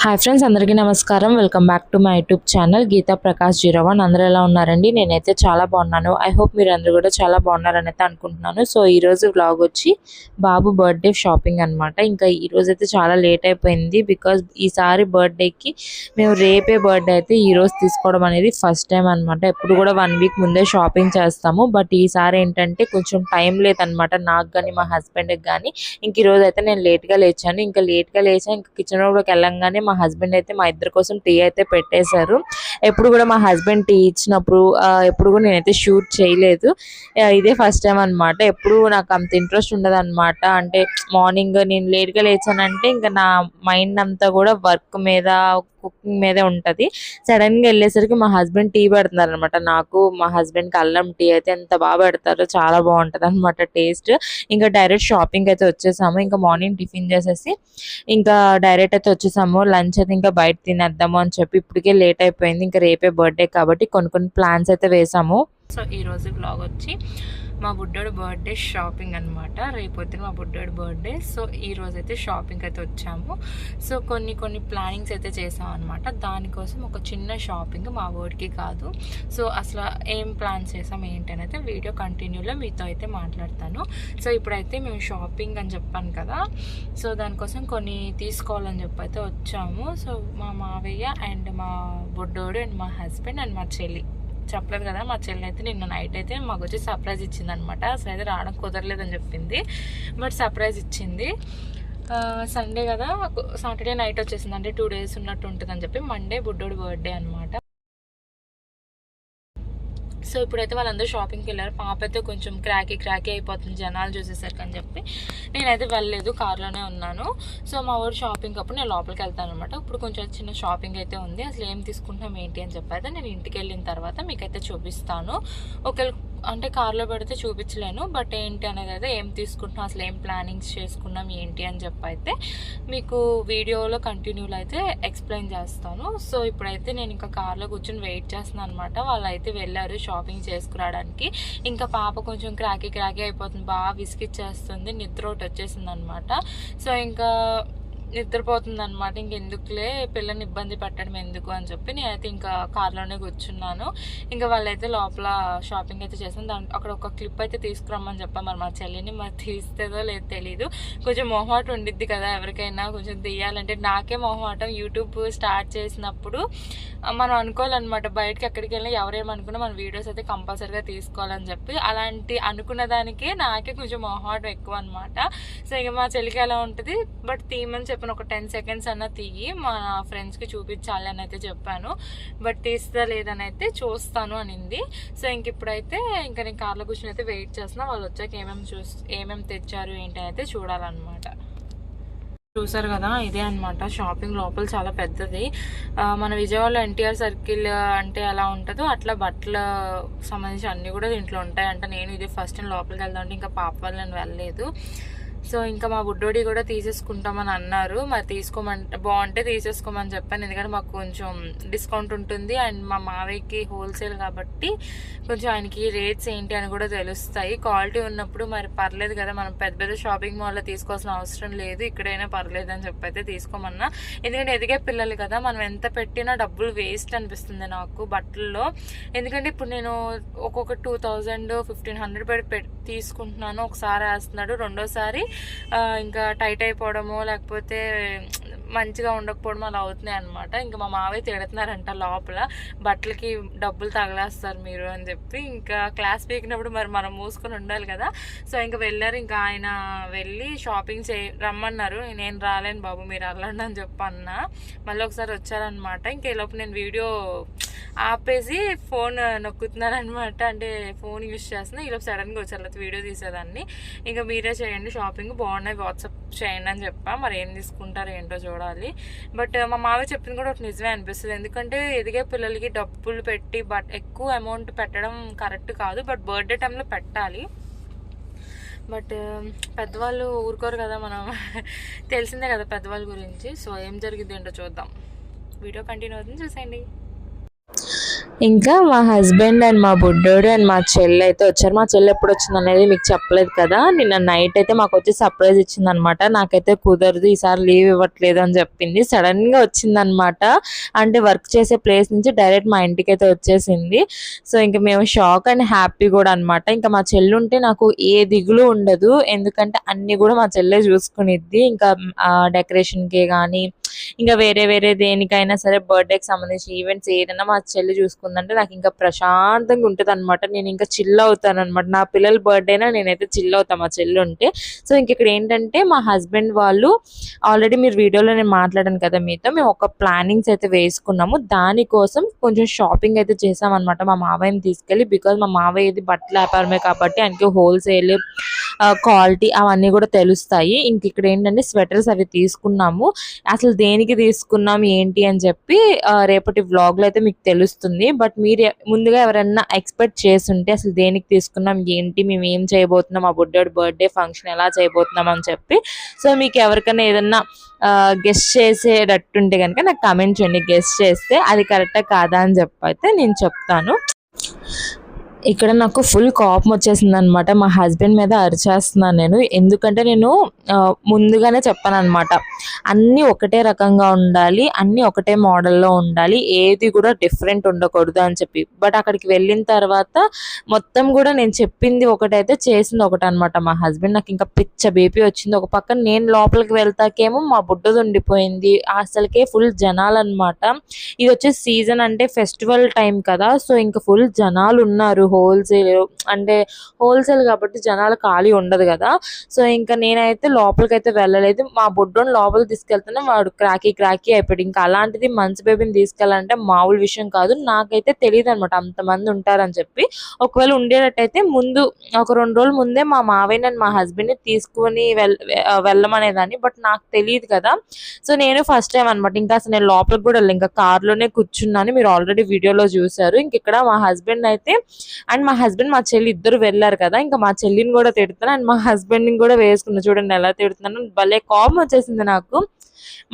Hi friends, అందరికీ నమస్కారం. Welcome back to my YouTube channel Geeta Prakash 01. అందరూ ఎలా ఉన్నారండి? నేనైతే చాలా బాగున్నాను. ఐ హోప్ మీరు అందరూ కూడా చాలా బాగున్నారని అయితే అనుకుంటున్నాను. సో ఈరోజు వ్లాగ్ వచ్చి బాబు బర్త్డే షాపింగ్ అనమాట. ఇంకా ఈరోజు అయితే చాలా లేట్ అయిపోయింది. బికాజ్ ఈసారి బర్త్డేకి మేము రేపే బర్త్డే అయితే ఈరోజు తీసుకోవడం అనేది ఫస్ట్ టైం అనమాట. ఎప్పుడు కూడా 1 వీక్ ముందే షాపింగ్ చేస్తాము. బట్ ఈసారి ఏంటంటే కొంచెం టైం లేదనమాట నాకు కానీ మా హస్బెండ్కి కానీ. ఇంక ఈరోజు అయితే నేను లేట్గా లేచాను. ఇంకా కిచెన్ రూమ్లోకి వెళ్ళంగానే మా హస్బెండ్ అయితే మా ఇద్దరి కోసం టీ అయితే పెట్టేశారు. ఎప్పుడు కూడా మా హస్బెండ్ టీ ఇచ్చినప్పుడు ఎప్పుడు కూడా నేనైతే షూట్ చేయలేదు. ఇదే ఫస్ట్ టైం అనమాట. ఎప్పుడు నాకు అంత ఇంట్రెస్ట్ ఉండదు అనమాట. అంటే మార్నింగ్ నేను లేట్గా లేచానంటే ఇంకా నా మైండ్ అంతా కూడా వర్క్ మీద కుకింగ్ మీదే ఉంటుంది. సడన్గా వెళ్ళేసరికి మా హస్బెండ్ టీ పెడుతున్నారు అనమాట. నాకు మా హస్బెండ్కి అల్లం టీ అయితే ఎంత బాగా పెడతారో, చాలా బాగుంటుంది అనమాట టేస్ట్. ఇంకా డైరెక్ట్ షాపింగ్ అయితే వచ్చేసాము. ఇంకా మార్నింగ్ టిఫిన్ చేసేసి ఇంకా డైరెక్ట్ అయితే వచ్చేసాము. లంచ్ అయితే ఇంకా బయట తినేద్దాము అని చెప్పి ఇప్పటికే లేట్ అయిపోయింది. ఇంకా రేపే బర్త్డే కాబట్టి కొన్ని ప్లాన్స్ అయితే వేసాము. సో ఈ రోజు బ్లాగ్ వచ్చి మా బుడ్డోడు బర్త్డే షాపింగ్ అనమాట. రేపొద్దున మా బుడ్డోడు బర్త్డే. సో ఈ రోజు అయితే షాపింగ్ అయితే వచ్చాము. సో కొన్ని ప్లానింగ్స్ అయితే చేసాం అనమాట. దానికోసం ఒక చిన్న షాపింగ్, మా వర్డ్కి కాదు. సో అసలు ఏం ప్లాన్స్ చేసాం ఏంటి అని అయితే వీడియో కంటిన్యూలో మీతో అయితే మాట్లాడతాను. సో ఇప్పుడైతే మేము షాపింగ్ అని చెప్పాను కదా, సో దానికోసం కొన్ని తీసుకోవాలని చెప్పి అయితే వచ్చాము. సో మా మావయ్య అండ్ మా బుడ్డోడు అండ్ మా హస్బెండ్ అండ్ మా చెల్లి, చెప్పలేదు కదా, మా చెల్లి అయితే నిన్న నైట్ అయితే మాకు వచ్చి సర్ప్రైజ్ ఇచ్చింది అనమాట. అసలు అయితే రావడం కుదరలేదని చెప్పింది, బట్ సర్ప్రైజ్ ఇచ్చింది. సండే కదా, సాటర్డే నైట్ వచ్చేసింది. అంటే 2 days ఉన్నట్టు ఉంటుందని చెప్పి మండే బుడ్డోడు బర్త్డే అనమాట. సో ఇప్పుడైతే వాళ్ళందరూ షాపింగ్కి వెళ్ళారు. పాప అయితే కొంచెం క్రాకీ అయిపోతుంది జనాలు చూసేసరికి అని చెప్పి నేనైతే వెళ్ళలేదు, కార్లోనే ఉన్నాను. సో మా ఊరు షాపింగ్ అప్పుడు నేను లోపలికి వెళ్తాను అనమాట. ఇప్పుడు కొంచెం చిన్న షాపింగ్ అయితే ఉంది. అసలు ఏం తీసుకుంటున్నాం ఏంటి అని చెప్పి అయితే నేను ఇంటికి వెళ్ళిన తర్వాత మీకైతే చూపిస్తాను. ఒకవేళ అంటే కార్లో పెడితే చూపించలేను, బట్ ఏంటి అనేది అయితే ఏం తీసుకుంటున్నాం, అసలు ఏం ప్లానింగ్స్ చేసుకున్నాం ఏంటి అని చెప్పి అయితే మీకు వీడియోలో కంటిన్యూలో అయితే ఎక్స్ప్లెయిన్ చేస్తాను. సో ఇప్పుడైతే నేను ఇంకా కార్లో కూర్చొని వెయిట్ చేస్తున్నాను అనమాట. వాళ్ళు అయితే వెళ్ళారు షాపింగ్ చేసుకురావడానికి. ఇంకా పాప కొంచెం క్రాకీ అయిపోతుంది, బాగా విసిగిచ్చేస్తుంది, నిద్ర ఒకటి వచ్చేసింది అనమాట. సో ఇంకా నిద్రపోతుంది అనమాట. ఇంకెందుకులే పిల్లని ఇబ్బంది పెట్టడం ఎందుకు అని చెప్పి నేనైతే ఇంకా కార్లోనే కూర్చున్నాను. ఇంకా వాళ్ళైతే లోపల షాపింగ్ అయితే చేసాను. అక్కడ ఒక క్లిప్ అయితే తీసుకురమ్మని చెప్పాను. మరి మా చెల్లిని మరి తీస్తుందో లేదో తెలీదు. కొంచెం మొహమాటం ఉండిద్ది కదా ఎవరికైనా, కొంచెం తీయాలంటే. నాకే మొహమాటం. యూట్యూబ్ స్టార్ట్ చేసినప్పుడు మనం అనుకోవాలన్నమాట, బయటకి ఎక్కడికి వెళ్ళినా ఎవరేమనుకున్నా మన వీడియోస్ అయితే కంపల్సరీగా తీసుకోవాలని చెప్పి. అలాంటి అనుకున్న దానికే నాకే కొంచెం మొహమాటం ఎక్కువ అనమాట. సో ఇక మా చెల్లికి ఎలా ఉంటుంది, బట్ తీయమని చెప్పాను, ఒక 10 seconds అన్న తీయి మా ఫ్రెండ్స్కి చూపించాలి అని అయితే చెప్పాను. బట్ తీస్తా లేదని అయితే చూస్తాను అనింది. సో ఇంక ఇప్పుడైతే ఇంకా నేను కార్లో కూర్చొని అయితే వెయిట్ చేస్తున్నా. వాళ్ళు వచ్చాక ఏమేమి తెచ్చారు ఏంటి అయితే చూడాలన్నమాట. చూసారు కదా, ఇదే అనమాట షాపింగ్. లోపల చాలా పెద్దది. మన విజయవాడలో ఎన్టీఆర్ సర్కిల్ అంటే ఎలా ఉంటుందో అట్లా బట్టల సంబంధించి అన్నీ కూడా దీంట్లో ఉంటాయి అంట. నేను ఇది ఫస్ట్ టైం లోపలికి వెళ్దాం అంటే ఇంకా పాప వల్ల నేను వెళ్ళలేదు. సో ఇంకా మా బుడ్డోడి కూడా తీసేసుకుంటామని అన్నారు. మరి బాగుంటే తీసేసుకోమని చెప్పాను, ఎందుకంటే మాకు కొంచెం డిస్కౌంట్ ఉంటుంది. అండ్ మా మావయ్యకి హోల్సేల్ కాబట్టి కొంచెం ఆయనకి రేట్స్ ఏంటి అని కూడా తెలుస్తాయి. క్వాలిటీ ఉన్నప్పుడు మరి పర్లేదు కదా, మనం పెద్ద షాపింగ్ మాల్లో తీసుకోవాల్సిన అవసరం లేదు, ఇక్కడైనా పర్లేదు అని చెప్పి అయితే తీసుకోమన్నా. ఎందుకంటే ఎదిగే పిల్లలు కదా, మనం ఎంత పెట్టినా డబ్బులు వేస్ట్ అనిపిస్తుంది నాకు బట్టల్లో. ఎందుకంటే ఇప్పుడు నేను ఒక్కొక్క 2000 1500 తీసుకుంటున్నాను. ఒకసారి వేస్తున్నాడు, రెండోసారి ఇంకా టైట్ అయిపోవడము లేకపోతే మంచిగా ఉండకపోవడం అలా అవుతున్నాయి అనమాట. ఇంకా మా మావయ్య తిడుతున్నారంట లోపల, బట్టలకి డబ్బులు తగలేస్తారు మీరు అని చెప్పి. ఇంకా క్లాస్ పీకినప్పుడు మరి మనం మూసుకొని ఉండాలి కదా. సో ఇంకా వెళ్ళారు. ఇంకా ఆయన వెళ్ళి షాపింగ్ రమ్మన్నారు. నేను రాలేను బాబు, మీరు వెళ్ళండి అని చెప్పి అన్నా. మళ్ళీ ఒకసారి వచ్చారనమాట. ఇంకా ఈలోపు నేను వీడియో ఆపేసి ఫోన్ నొక్కుతున్నాను అనమాట. అంటే ఫోన్ యూజ్ చేస్తున్నా. ఈలోపు సడన్గా వచ్చారు, వీడియో తీసేదాన్ని. ఇంకా మీరే చేయండి షాపింగ్, బాగున్నాయి వాట్సాప్ చేయండి అని చెప్పా. మరి ఏం తీసుకుంటారు ఏంటో చూడాలి. బట్ మా మావయ్య చెప్పింది కూడా ఒక నిజమే అనిపిస్తుంది. ఎందుకంటే ఎదిగే పిల్లలకి డబ్బులు పెట్టి ఎక్కువ అమౌంట్ పెట్టడం కరెక్ట్ కాదు. బట్ బర్త్డే టైంలో పెట్టాలి. బట్ పెద్దవాళ్ళు ఊరుకోరు కదా, మనం తెలిసిందే కదా పెద్దవాళ్ళ గురించి. సో ఏం జరిగింది ఏంటో చూద్దాం, వీడియో కంటిన్యూ అవుతుంది, చూసేయండి. ఇంకా మా హస్బెండ్ అండ్ మా బుడ్డోడు అండ్ మా చెల్లి అయితే వచ్చారు. మా చెల్లి ఎప్పుడు వచ్చింది అనేది మీకు చెప్పలేదు కదా. నిన్న నైట్ అయితే మాకు వచ్చి సర్ప్రైజ్ ఇచ్చింది అనమాట. నాకైతే కుదరదు, ఈసారి లీవ్ ఇవ్వట్లేదు అని చెప్పింది. సడన్ గా వచ్చిందనమాట. అంటే వర్క్ చేసే ప్లేస్ నుంచి డైరెక్ట్ మా ఇంటికి అయితే వచ్చేసింది. సో ఇంకా మేము షాక్ అండ్ హ్యాపీ కూడా అనమాట. ఇంకా మా చెల్లి ఉంటే నాకు ఏ దిగులు ఉండదు, ఎందుకంటే అన్ని కూడా మా చెల్లె చూసుకునిద్ది. ఇంకా డెకరేషన్కే కానీ ఇంకా వేరే వేరే దేనికైనా సరే, బర్త్డేకి సంబంధించిన ఈవెంట్స్ ఏదైనా మా చెల్లి చూసుకుందంటే నాకు ఇంకా ప్రశాంతంగా ఉంటుంది అనమాట. నేను ఇంకా చిల్ అవుతాను అనమాట. నా పిల్లల బర్త్డేనా నేనైతే చిల్ అవుతాను మా చెల్లి ఉంటే. సో ఇంక ఇక్కడ ఏంటంటే మా హస్బెండ్ వాళ్ళు ఆల్రెడీ మీరు వీడియోలో నేను మాట్లాడాను కదా మీతో, మేము ఒక ప్లానింగ్స్ అయితే వేసుకున్నాము. దానికోసం కొంచెం షాపింగ్ అయితే చేసామన్నమాట మా మావయ్యని తీసుకెళ్ళి. బికాజ్ మా మావయ్య ఇది బట్టల వ్యాపారమే కాబట్టి ఆయనకి హోల్సేల్ క్వాలిటీ అవన్నీ కూడా తెలుస్తాయి. ఇంక ఇక్కడ ఏంటంటే స్వెటర్స్ అవి తీసుకున్నాము. అసలు దేనికి తీసుకున్నాం ఏంటి అని చెప్పి రేపటి వ్లాగ్లో అయితే మీకు తెలుస్తుంది. బట్ మీరు ముందుగా ఎవరైనా ఎక్స్పెక్ట్ చేస్తుంటే అసలు దేనికి తీసుకున్నాం ఏంటి, మేము ఏం చేయబోతున్నాం, మా బుడ్డోడి బర్త్డే ఫంక్షన్ ఎలా చేయబోతున్నాం అని చెప్పి, సో మీకు ఎవరికైనా ఏదన్నా గెస్ట్ చేసేటట్టుంటే కనుక నాకు కామెంట్ చేయండి. గెస్ట్ చేస్తే అది కరెక్టా కాదా అని చెప్పి అయితే నేను చెప్తాను. ఇక్కడ నాకు ఫుల్ కోపం వచ్చేసింది అనమాట. మా హస్బెండ్ మీద అరిచేస్తున్నాను నేను. ఎందుకంటే నేను ముందుగానే చెప్పాను అనమాట, అన్నీ ఒకటే రకంగా ఉండాలి, అన్నీ ఒకటే మోడల్లో ఉండాలి, ఏది కూడా డిఫరెంట్ ఉండకూడదు అని చెప్పి. బట్ అక్కడికి వెళ్ళిన తర్వాత మొత్తం కూడా నేను చెప్పింది ఒకటైతే చేసింది ఒకటి అనమాట. మా హస్బెండ్ నాకు ఇంకా పిచ్చ బీపీ వచ్చింది. ఒక పక్కన నేను లోపలికి వెళ్తాకేమో మా బుడ్డది ఉండిపోయింది. అసలుకే ఫుల్ జనాలు అనమాట. ఇది వచ్చే సీజన్ అంటే ఫెస్టివల్ టైం కదా. సో ఇంకా ఫుల్ జనాలు ఉన్నారు. హోల్సేల్ కాబట్టి జనాలు ఖాళీ ఉండదు కదా. సో ఇంకా నేనైతే లోపలికైతే వెళ్ళలేదు. మా బుడ్డోని లోపలికి తీసుకెళ్తేనే వాడు క్రాకీ అయిపోయాడు. ఇంకా అలాంటిది మంచి బేబీని తీసుకెళ్ళాలంటే మామూలు విషయం కాదు. నాకైతే తెలియదు అనమాట అంతమంది ఉంటారని చెప్పి. ఒకవేళ ఉండేటట్టయితే ముందు ఒక 2 రోజుల ముందే మా మావయ్య నన్ను మా హస్బెండ్ని తీసుకుని వెళ్ళమనేదాన్ని. బట్ నాకు తెలియదు కదా. సో నేను ఫస్ట్ టైం అనమాట. ఇంకా అసలు నేను లోపలికి కూడా వెళ్ళి ఇంకా కార్లోనే కూర్చున్నాను. మీరు ఆల్రెడీ వీడియోలో చూసారు. ఇంక ఇక్కడ మా హస్బెండ్ అయితే అండ్ మా హస్బెండ్ మా చెల్లి ఇద్దరు వెళ్ళారు కదా. ఇంకా మా చెల్లిని కూడా తిడుతున్నాను అండ్ మా హస్బెండ్ని కూడా వేసుకున్నా. చూడండి ఎలా తిడుతున్నాను. భలే కోపం వచ్చేసింది నాకు.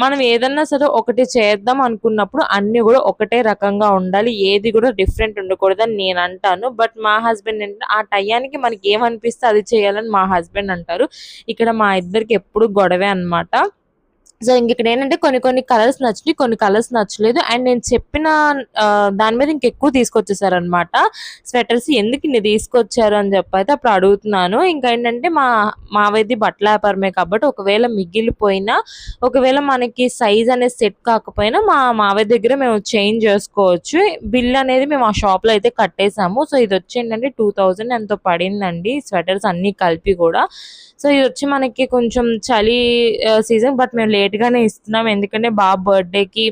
మనం ఏదన్నా సరే ఒకటి చేద్దాం అనుకున్నప్పుడు అన్ని కూడా ఒకటే రకంగా ఉండాలి, ఏది కూడా డిఫరెంట్ ఉండకూడదని నేను అంటాను. బట్ మా హస్బెండ్ ఏంటంటే ఆ టయానికి మనకి ఏమనిపిస్తే అది చేయాలని మా హస్బెండ్ అంటారు. ఇక్కడ మా ఇద్దరికి ఎప్పుడు గొడవే అనమాట. సో ఇంక ఇక్కడ ఏంటంటే కొన్ని కలర్స్ నచ్చినాయి, కొన్ని కలర్స్ నచ్చలేదు. అండ్ నేను చెప్పిన దాని మీద ఇంకెక్కువ తీసుకొచ్చేసారనమాట స్వెటర్స్. ఎందుకు ఇన్ని తీసుకొచ్చారు అని చెప్పి అయితే అప్పుడు అడుగుతున్నాను. ఇంకా ఏంటంటే మావైది బట్టల వ్యాపారమే కాబట్టి ఒకవేళ మిగిలిపోయినా, ఒకవేళ మనకి సైజ్ అనేది సెట్ కాకపోయినా మా మావయ్య దగ్గర మేము చేంజ్ చేసుకోవచ్చు. బిల్ అనేది మేము ఆ షాప్లో అయితే కట్టేసాము. సో ఇది వచ్చి ఏంటంటే 2000 ఎంతో పడిందండి స్వెటర్స్ అన్నీ కలిపి కూడా. సో ఇది వచ్చి మనకి కొంచెం చలి సీజన్, బట్ మేము లేట్గానే ఇస్తున్నాం ఎందుకంటే బాబు బర్త్డేకి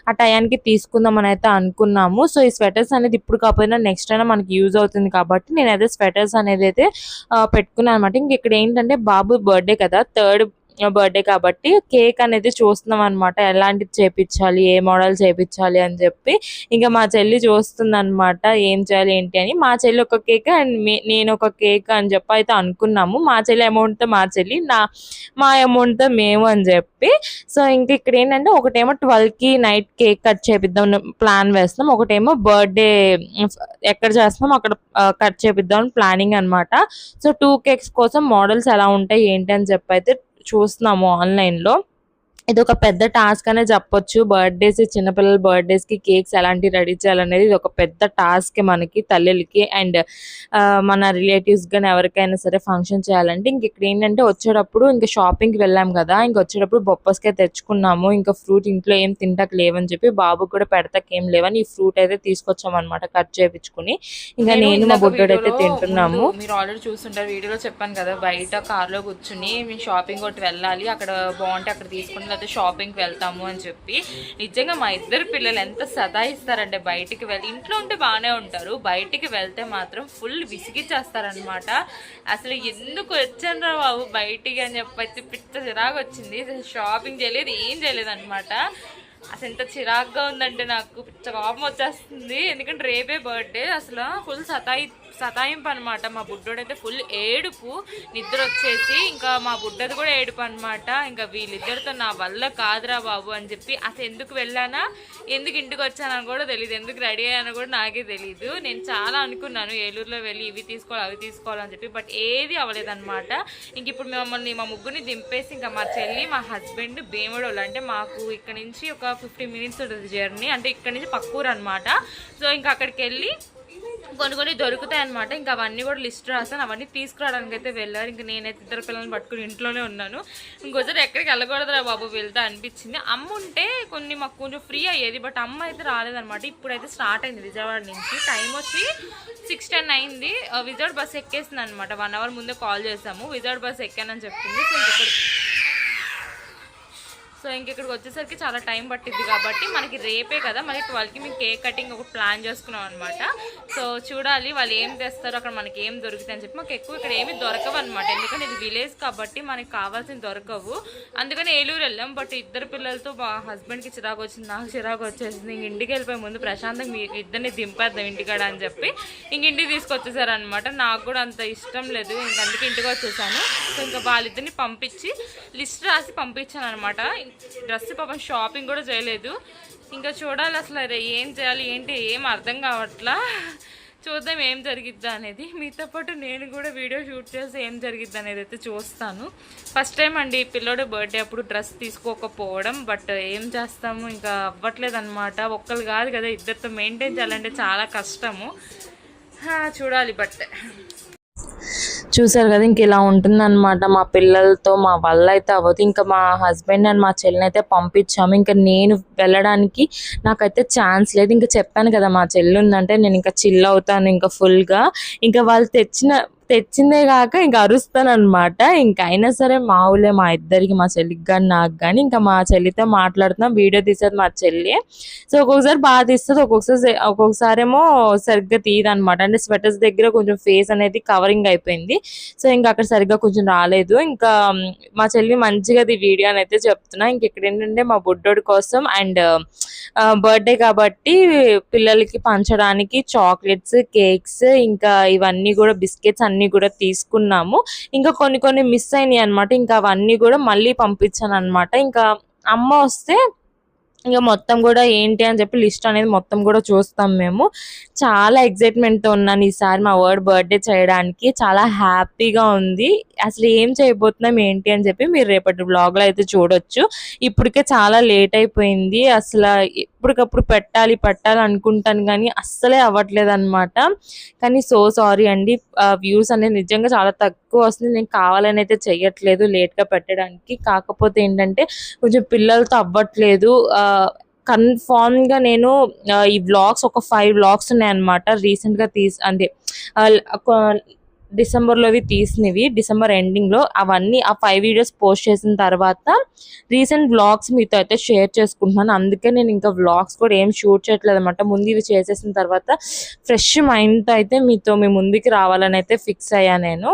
ఆ టయానికి తీసుకుందాం అని అయితే అనుకున్నాము. సో ఈ స్వెటర్స్ అనేది ఇప్పుడు కాకపోయినా నెక్స్ట్ అయినా మనకి యూజ్ అవుతుంది కాబట్టి నేనైతే స్వెటర్స్ అనేది అయితే పెట్టుకున్నాను అనమాట. ఇంక ఇక్కడ ఏంటంటే బాబు బర్త్డే కదా, 3rd బర్త్డే కాబట్టి కేక్ అనేది చూస్తున్నాం అనమాట. ఎలాంటిది చేపించాలి, ఏ మోడల్ చేపించాలి అని చెప్పి. ఇంకా మా చెల్లి చూస్తుంది అనమాట ఏం చేయాలి ఏంటి అని. మా చెల్లి ఒక కేక్ అండ్ నేను ఒక కేక్ అని చెప్పి అయితే అనుకున్నాము. మా చెల్లి అమౌంట్తో మా చెల్లి, మా అమౌంట్తో మేము అని చెప్పి. సో ఇంక ఇక్కడ ఏంటంటే ఒకటేమో 12కి నైట్ కేక్ కట్ చేపిద్దాం ప్లాన్ వేస్తున్నాం, ఒకటేమో బర్త్డే ఎక్కడ చేస్తున్నాం అక్కడ కట్ చేపిద్దాం ప్లానింగ్ అనమాట. సో 2 కేక్స్ కోసం మోడల్స్ ఎలా ఉంటాయి ఏంటి అని చెప్పి అయితే చూస్తున్నాము ఆన్లైన్లో. ఇది ఒక పెద్ద టాస్క్ అనే చెప్పొచ్చు. బర్త్డేస్, చిన్నపిల్లల బర్త్డేస్కి కేక్స్ ఎలాంటి రెడీ చేయాలనేది ఇది ఒక పెద్ద టాస్క్ మనకి తల్లికి అండ్ మన రిలేటివ్స్ కానీ ఎవరికైనా సరే ఫంక్షన్ చేయాలంటే. ఇంక ఇక్కడ ఏంటంటే వచ్చేటప్పుడు ఇంకా షాపింగ్కి వెళ్ళాం కదా, ఇంక వచ్చేటప్పుడు బొప్పస్కాయ తెచ్చుకున్నాము. ఇంకా ఫ్రూట్ ఇంట్లో ఏం తింటాక లేవని చెప్పి బాబుకి కూడా పెడతాక ఏం లేవని ఈ ఫ్రూట్ అయితే తీసుకొచ్చామన్నమాట కట్ చేయించుకుని. ఇంకా నేను మా బుడ్డోడు అయితే తింటున్నాము. మీరు ఆల్రెడీ చూస్తుంటారు వీడియోలో చెప్పాను కదా, బయట కార్లో కూర్చుని మేము షాపింగ్ ఒకటి వెళ్ళాలి, అక్కడ బాగుంటే అక్కడ తీసుకుని లేకపోతే షాపింగ్కి వెళ్తాము అని చెప్పి. నిజంగా మా ఇద్దరు పిల్లలు ఎంత సతాయిస్తారంటే బయటికి వెళ్ళి, ఇంట్లో ఉంటే బాగానే ఉంటారు, బయటికి వెళ్తే మాత్రం ఫుల్ విసిగిచ్చేస్తారనమాట. అసలు ఎందుకు వచ్చాను రా బాబు బయటికి అని చెప్పి పిచ్చ చిరాకు వచ్చింది. షాపింగ్ చేయలేదు, ఏం చేయలేదు అనమాట. అసలు ఎంత చిరాకుగా ఉందంటే నాకు పిచ్చ కోపం వచ్చేస్తుంది. ఎందుకంటే రేపే బర్త్డే, అసలు ఫుల్ సతాయింపు అనమాట. మా బుడ్డోడైతే ఫుల్ ఏడుపు, నిద్ర వచ్చేసి ఇంకా మా బుడ్డది కూడా ఏడుపు అనమాట. ఇంకా వీళ్ళిద్దరితో నా వల్ల కాదురా బాబు అని చెప్పి అసలు ఎందుకు వెళ్ళానా, ఎందుకు ఇంటికి వచ్చానని కూడా తెలియదు, ఎందుకు రెడీ అయ్యానో కూడా నాకే తెలియదు. నేను చాలా అనుకున్నాను ఏలూరులో వెళ్ళి ఇవి తీసుకోవాలి అవి తీసుకోవాలని చెప్పి, బట్ ఏది అవ్వలేదన్నమాట. ఇంక ఇప్పుడు మమ్మల్ని మా ముగ్గురిని దింపేసి ఇంకా మా చెల్లి మా హస్బెండ్ భీముడోళ్ళు, అంటే మాకు ఇక్కడ నుంచి ఒక 15 minutes ఉంటుంది జర్నీ, అంటే ఇక్కడ నుంచి పక్కూరు అనమాట. సో ఇంకా అక్కడికి వెళ్ళి కొన్ని దొరుకుతాయి అనమాట. ఇంకా అవన్నీ కూడా లిస్ట్ రాసాను, అవన్నీ తీసుకురావడానికి అయితే వెళ్ళారు. ఇంకా నేనైతే ఇద్దరు పిల్లల్ని పట్టుకుని ఇంట్లోనే ఉన్నాను. ఇంకొకసారి ఎక్కడికి వెళ్ళకూడదురా బాబు వెళ్తా అనిపించింది. అమ్మ ఉంటే మాకు కొంచెం ఫ్రీ అయ్యేది, బట్ అమ్మ అయితే రాలేదనమాట. ఇప్పుడైతే స్టార్ట్ అయింది విజయవాడ నుంచి, టైం వచ్చి 6:10 అయింది. విజయవాడ బస్సు ఎక్కేసింది అనమాట. 1 hour ముందే కాల్ చేసాము, విజయవాడ బస్సు ఎక్కానని చెప్పింది. సో ఇంకెక్కడికి వచ్చేసరికి చాలా టైం పట్టిద్ది కాబట్టి మనకి రేపే కదా, మళ్ళీ 12కి మేము కేక్ కటింగ్ ఒకటి ప్లాన్ చేసుకున్నాం అనమాట. సో చూడాలి వాళ్ళు ఏం తెస్తారో, అక్కడ మనకి ఏం దొరుకుతాయి అని చెప్పి. మాకు ఎక్కువ ఇక్కడ ఏమి దొరకవు అనమాట, ఎందుకంటే ఇది విలేజ్ కాబట్టి మనకి కావాల్సిన దొరకవు. అందుకని ఏలూరు వెళ్ళాం. బట్ ఇద్దరు పిల్లలతో మా హస్బెండ్కి చిరాకు వచ్చింది, నాకు చిరాకు వచ్చేసింది. ఇంక ఇంటికి వెళ్ళిపోయి ముందు ప్రశాంతంగా మీ ఇద్దరిని దింపేద్దాం ఇంటికాడ అని చెప్పి ఇంటికి తీసుకొచ్చేసారనమాట. నాకు కూడా అంత ఇష్టం లేదు, ఇంక అందుకే ఇంటికి వచ్చేసాను. సో ఇంకా వాళ్ళిద్దరిని పంపించి లిస్ట్ రాసి పంపించాను అనమాట. డ్రెస్ పాపం షాపింగ్ కూడా చేయలేదు. ఇంకా చూడాలి అసలు ఏం చేయాలి ఏంటి ఏం అర్థం కావట్లా. చూద్దాం ఏం జరిగిద్దా అనేది. మీతో పాటు నేను కూడా వీడియో షూట్ చేసి ఏం జరిగిద్దా అనేది అయితే చూస్తాను. ఫస్ట్ టైం అండి పిల్లోడు బర్త్డే అప్పుడు డ్రెస్ తీసుకోకపోవడం, బట్ ఏం చేస్తాము ఇంకా అవ్వట్లేదు అనమాట. ఒక్కరు కాదు కదా, ఇద్దరితో మెయింటైన్ చేయాలంటే చాలా కష్టము. చూడాలి. బట్ చూసారు కదా, ఇంక ఇలా ఉంటుందన్నమాట మా పిల్లలతో. మా వల్ల అయితే అవ్వదు. ఇంకా మా హస్బెండ్ అండ్ మా చెల్లిని అయితే పంపించాము. ఇంకా నేను వెళ్ళడానికి నాకైతే ఛాన్స్ లేదు. ఇంకా చెప్పాను కదా మా చెల్లి ఉందంటే నేను ఇంకా చిల్ అవుతాను ఇంకా ఫుల్గా. ఇంకా వాళ్ళు తెచ్చిందే కాక ఇంకా అరుస్తాను అనమాట. ఇంకా అయినా సరే మావులే మా ఇద్దరికి, మా చెల్లికి కానీ నాకు కానీ. ఇంకా మా చెల్లితో మాట్లాడుతున్నాం, వీడియో తీసేది మా చెల్లి. సో ఒక్కొక్కసారి బాగా తీస్తుంది, ఒక్కొక్కసారి ఏమో సరిగ్గా తీయదు అనమాట. అంటే స్వెటర్స్ దగ్గర కొంచెం ఫేస్ అనేది కవరింగ్ అయిపోయింది. సో ఇంకా అక్కడ సరిగ్గా కొంచెం రాలేదు. ఇంకా మా చెల్లి మంచిగా వీడియో అని అయితే చెప్తున్నా. ఇంక ఇక్కడ ఏంటంటే మా బుడ్డోడి కోసం అండ్ బర్త్డే కాబట్టి పిల్లలకి పంచడానికి చాక్లెట్స్, కేక్స్, ఇంకా ఇవన్నీ కూడా బిస్కెట్స్ అన్ని కూడా తీసుకున్నాము. ఇంకా కొన్ని మిస్ అయినాయి అనమాట. ఇంకా అవన్నీ కూడా మళ్ళీ పంపించాను అనమాట. ఇంకా అమ్మ వస్తే ఇంకా మొత్తం కూడా ఏంటి అని చెప్పి లిస్ట్ అనేది మొత్తం కూడా చూస్తాం మేము. చాలా ఎక్సైట్మెంట్తో ఉన్నాను ఈసారి మా బర్త్డే చేయడానికి. చాలా హ్యాపీగా ఉంది. అసలు ఏం చేయబోతున్నాం ఏంటి అని చెప్పి మీరు రేపటి వ్లాగ్లో అయితే చూడొచ్చు. ఇప్పటికే చాలా లేట్ అయిపోయింది. అసలు ఇప్పటికప్పుడు పెట్టాలి అనుకుంటాను కానీ అస్సలే అవ్వట్లేదు అనమాట. కానీ సో సారీ అండి, వ్యూస్ అనేది నిజంగా చాలా తక్కువ వస్తుంది. నేను కావాలని అయితే చెయ్యట్లేదు లేట్గా పెట్టడానికి. కాకపోతే ఏంటంటే కొంచెం పిల్లలతో అవ్వట్లేదు. కన్ఫామ్గా నేను ఈ వ్లాగ్స్ ఒక 5 వ్లాగ్స్ ఉన్నాయన్నమాట రీసెంట్గా అంటే డిసెంబర్లోవి తీసినవి, డిసెంబర్ ఎండింగ్లో. అవన్నీ ఆ 5 వీడియోస్ పోస్ట్ చేసిన తర్వాత రీసెంట్ వ్లాగ్స్ మీతో అయితే షేర్ చేసుకుంటున్నాను. అందుకే నేను ఇంకా వ్లాగ్స్ కూడా ఏం షూట్ చేయట్లేదు అనమాట. ముందు ఇవి చేసేసిన తర్వాత ఫ్రెష్ మైండ్తో అయితే మీ ముందుకి రావాలని అయితే ఫిక్స్ అయ్యా నేను.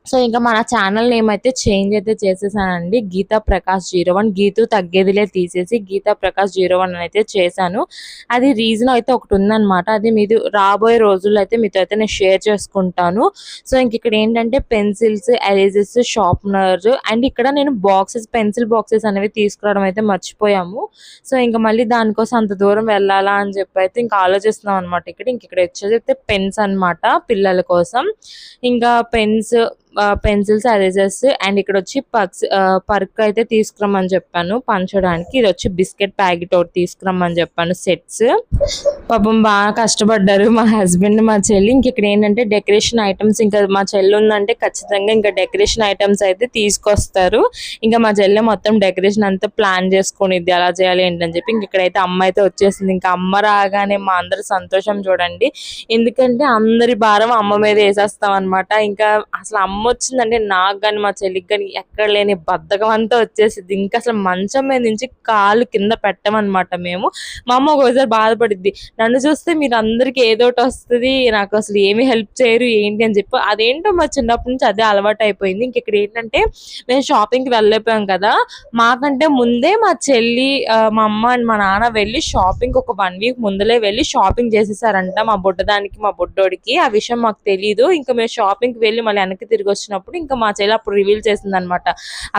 సో ఇంకా మన ఛానల్ నేమ్ అయితే చేంజ్ అయితే చేసేసానండి. గీతా ప్రకాష్ 01, గీతు తగ్గేదిలే తీసేసి గీతా ప్రకాష్ 01 అని అయితే చేశాను. అది రీజన్ అయితే ఒకటి ఉందన్నమాట. అది మీది రాబోయే రోజుల్లో అయితే మీతో అయితే నేను షేర్ చేసుకుంటాను. సో ఇంక ఇక్కడ ఏంటంటే పెన్సిల్స్, ఎరేజర్స్, షార్ప్నర్ అండ్ ఇక్కడ నేను పెన్సిల్ బాక్సెస్ అనేవి తీసుకురావడం అయితే మర్చిపోయాము. సో ఇంకా మళ్ళీ దానికోసం అంత దూరం వెళ్ళాలా అని చెప్పి అయితే ఇంకా ఆలోచిస్తున్నాం అనమాట. ఇక్కడ వచ్చేది అయితే పెన్స్ అనమాట పిల్లల కోసం. ఇంకా పెన్సిల్స్, ఎరేజర్స్ అండ్ ఇక్కడ వచ్చి పర్క్ అయితే తీసుకురమ్మని చెప్పాను పంచడానికి. ఇది వచ్చి బిస్కెట్ ప్యాకెట్ ఒకటి తీసుకురమ్మని చెప్పాను, సెట్స్. పాపం బాగా కష్టపడ్డారు మా హస్బెండ్, మా చెల్లి. ఇంక ఇక్కడ ఏంటంటే డెకరేషన్ ఐటమ్స్, ఇంకా మా చెల్లి ఉందంటే ఖచ్చితంగా ఇంకా డెకరేషన్ ఐటమ్స్ అయితే తీసుకొస్తారు. ఇంకా మా చెల్లి మొత్తం డెకరేషన్ అంతా ప్లాన్ చేసుకునిద్ది అలా చేయాలి ఏంటని చెప్పి. ఇంక ఇక్కడైతే అమ్మ అయితే వచ్చేసింది. ఇంకా అమ్మ రాగానే మా అందరి సంతోషం చూడండి. ఎందుకంటే అందరి భారం అమ్మ మీద వేసేస్తాం అనమాట. ఇంకా అసలు అమ్మ వచ్చిందంటే నాకు కానీ మా చెల్లికి కానీ ఎక్కడ లేని బద్ధకం అంతా వచ్చేసింది. ఇంకా అసలు మంచం మీద నుంచి కాలు కింద పెట్టమన్నమాట మేము. మా అమ్మ ఒకసారి బాధపడిద్ది, నన్ను చూస్తే మీరు అందరికి ఏదోటి వస్తుంది, నాకు అసలు ఏమి హెల్ప్ చేయరు ఏంటి అని చెప్పి. అదేంటో మా చిన్నప్పటి నుంచి అదే అలవాటు అయిపోయింది. ఇంక ఇక్కడ ఏంటంటే మేము షాపింగ్కి వెళ్ళిపోయాం కదా, మాకంటే ముందే మా చెల్లి మా అమ్మ అండ్ మా నాన్న వెళ్ళి షాపింగ్ ఒక 1 వీక్ ముందులే వెళ్ళి షాపింగ్ చేసేసారంట మా బుడ్డదానికి మా బుడ్డోడికి. ఆ విషయం మాకు తెలియదు. ఇంకా మేము షాపింగ్కి వెళ్ళి మళ్ళీ వెనక్కి తిరిగి వచ్చినప్పుడు ఇంకా మా చెల్లి అప్పుడు రివీల్ చేసింది అనమాట,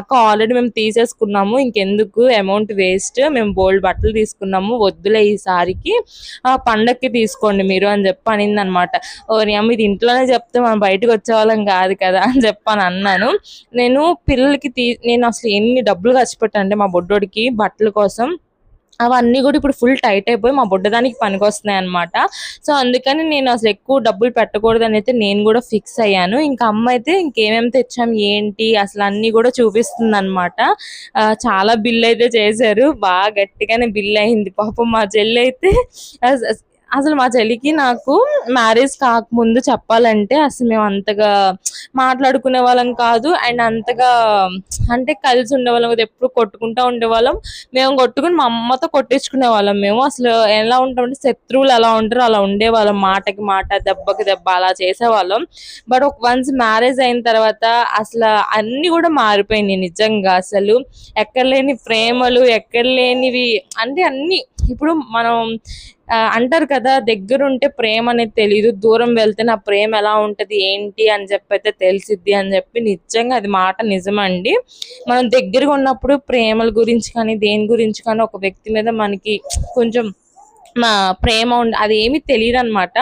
అక్క ఆల్రెడీ మేము తీసేసుకున్నాము, ఇంకెందుకు అమౌంట్ వేస్ట్, మేము బోల్డ్ బట్టలు తీసుకున్నాము, వద్దులే ఈసారికి పండక్కి తీసుకోండి మీరు అని చెప్పి అనింది అనమాట. ఓరి అమ్మ ఇది ఇంట్లోనే చెప్తే మనం బయటకు వచ్చేవాళ్ళం కాదు కదా అని చెప్పని అన్నాను. నేను పిల్లలకి నేను అసలు ఎన్ని డబ్బులు ఖర్చు పెట్టానంటే మా బొడ్డోడికి బట్టల కోసం, అవన్నీ కూడా ఇప్పుడు ఫుల్ టైట్ అయిపోయి మా బుడ్డదానికి పనికొస్తున్నాయి అనమాట. సో అందుకని నేను అసలు ఎక్కువ డబ్బులు పెట్టకూడదని అయితే నేను కూడా ఫిక్స్ అయ్యాను. ఇంకా అమ్మ అయితే ఇంకేమేమి తెచ్చాం ఏంటి అసలు అన్నీ కూడా చూపిస్తుంది అనమాట. చాలా బిల్ అయితే చేశారు, బాగా గట్టిగానే బిల్ అయింది. పాపం మా చెల్లి అయితే అసలు మా చెల్లికి నాకు మ్యారేజ్ కాకముందు చెప్పాలంటే అసలు మేము అంతగా మాట్లాడుకునే వాళ్ళం కాదు, అండ్ అంతగా అంటే కలిసి ఉండేవాళ్ళం కదా, ఎప్పుడు కొట్టుకుంటూ ఉండేవాళ్ళం. మేము కొట్టుకుని మా అమ్మతో కొట్టించుకునే వాళ్ళం. మేము అసలు ఎలా ఉంటామంటే శత్రువులు ఎలా ఉంటారో అలా ఉండేవాళ్ళం, మాటకి మాట దెబ్బకి దెబ్బ అలా చేసేవాళ్ళం. బట్ వన్స్ మ్యారేజ్ అయిన తర్వాత అసలు అన్నీ కూడా మారిపోయింది నిజంగా. అసలు ఎక్కడ లేని ప్రేమలు, ఎక్కడ లేనివి అంటే అన్నీ ఇప్పుడు మనం అంటారు కదా, దగ్గరుంటే ప్రేమ అనేది తెలీదు, దూరం వెళ్తే నా ప్రేమ ఎలా ఉంటది ఏంటి అని చెప్పి అయితే తెలిసిద్ది అని చెప్పి. నిజంగా అది మాట నిజమండి. మనం దగ్గరగా ఉన్నప్పుడు ప్రేమల గురించి కానీ దేని గురించి కానీ ఒక వ్యక్తి మీద మనకి కొంచెం మా ప్రేమ అది ఏమి తెలియదు అనమాట.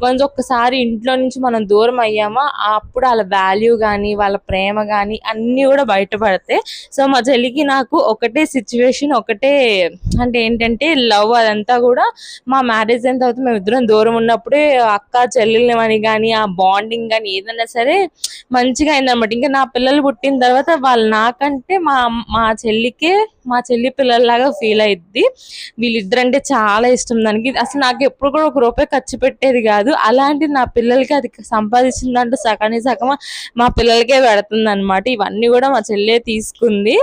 వన్స్ ఒక్కసారి ఇంట్లో నుంచి మనం దూరం అయ్యామా అప్పుడు వాళ్ళ వాల్యూ కానీ వాళ్ళ ప్రేమ కానీ అన్నీ కూడా బయటపడతాయి. సో మా చెల్లికి నాకు ఒకటే సిచ్యువేషన్, ఒకటే అంటే ఏంటంటే లవ్, అదంతా కూడా మా మ్యారేజ్ అయిన తర్వాత మేము ఇద్దరం దూరం ఉన్నప్పుడే అక్క చెల్లెలని కానీ ఆ బాండింగ్ కానీ ఏదైనా సరే మంచిగా అయిందనమాట. ఇంకా నా పిల్లలు పుట్టిన తర్వాత వాళ్ళు నాకంటే మా చెల్లి పిల్లల్లాగా ఫీల్ అయ్యిద్ది. వీళ్ళిద్దరంటే చాలా ఇష్టం దానికి. అసలు నాకు ఎప్పుడు కూడా 1 రూపాయి ఖర్చు పెట్టేది కాదు, అలాంటి నా పిల్లలకి అది సంపాదించిన దాంట్లో సగానికి సగం మా పిల్లలకే పెడుతుంది అనమాట. ఇవన్నీ కూడా మా చెల్లె తీసుకుంది.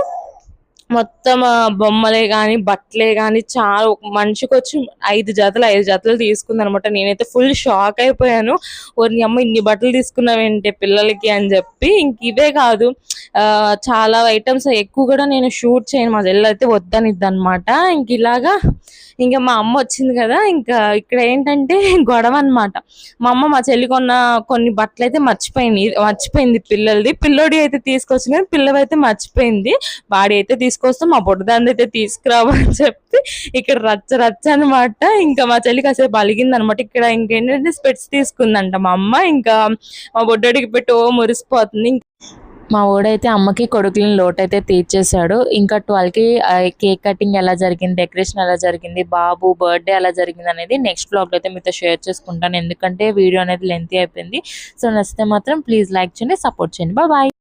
మొత్తం బొమ్మలే కానీ బట్టలే కానీ చాలా ఒక మనిషికి వచ్చి 5 జతలు తీసుకుంది అనమాట. నేనైతే ఫుల్ షాక్ అయిపోయాను, ఓరి అమ్మ ఇన్ని బట్టలు తీసుకున్నావేంటి పిల్లలకి అని చెప్పి. ఇంక ఇవే కాదు చాలా ఐటమ్స్ ఎక్కువ కూడా నేను షూట్ చేయను, మా చెల్లి అయితే వద్దనిద్ది అనమాట. ఇంక ఇలాగా ఇంకా మా అమ్మ వచ్చింది కదా, ఇంకా ఇక్కడ ఏంటంటే గొడవ అనమాట. మా అమ్మ మా చెల్లి కొన్ని బట్టలు అయితే మర్చిపోయింది పిల్లలది. పిల్లోడి అయితే తీసుకొచ్చింది కానీ పిల్లవైతే మర్చిపోయింది. వాడి అయితే తీసుకొస్తే మా బుడ్డదాన్ని అయితే తీసుకురావని చెప్పి ఇక్కడ రచ్చ అనమాట. ఇంకా మా చెల్లి కాసేపు అలిగింది అనమాట. ఇక్కడ ఇంకేంటంటే స్పెట్స్ తీసుకుందంట మా అమ్మ. ఇంకా మా బుడ్డోడికి పెట్టి మురిసిపోతుంది. మా ఊడైతే అమ్మకి కొడుకులని లోటు అయితే తీర్చేశాడు. ఇంకా 12కి కేక్ కటింగ్ ఎలా జరిగింది, డెకరేషన్ ఎలా జరిగింది, బాబు బర్త్డే ఎలా జరిగింది అనేది నెక్స్ట్ బ్లాగ్లో అయితే మీతో షేర్ చేసుకుంటాను. ఎందుకంటే వీడియో అనేది లెంతీ అయిపోయింది. సో నచ్చితే మాత్రం ప్లీజ్ లైక్ చేయండి, సపోర్ట్ చేయండి. బాయ్.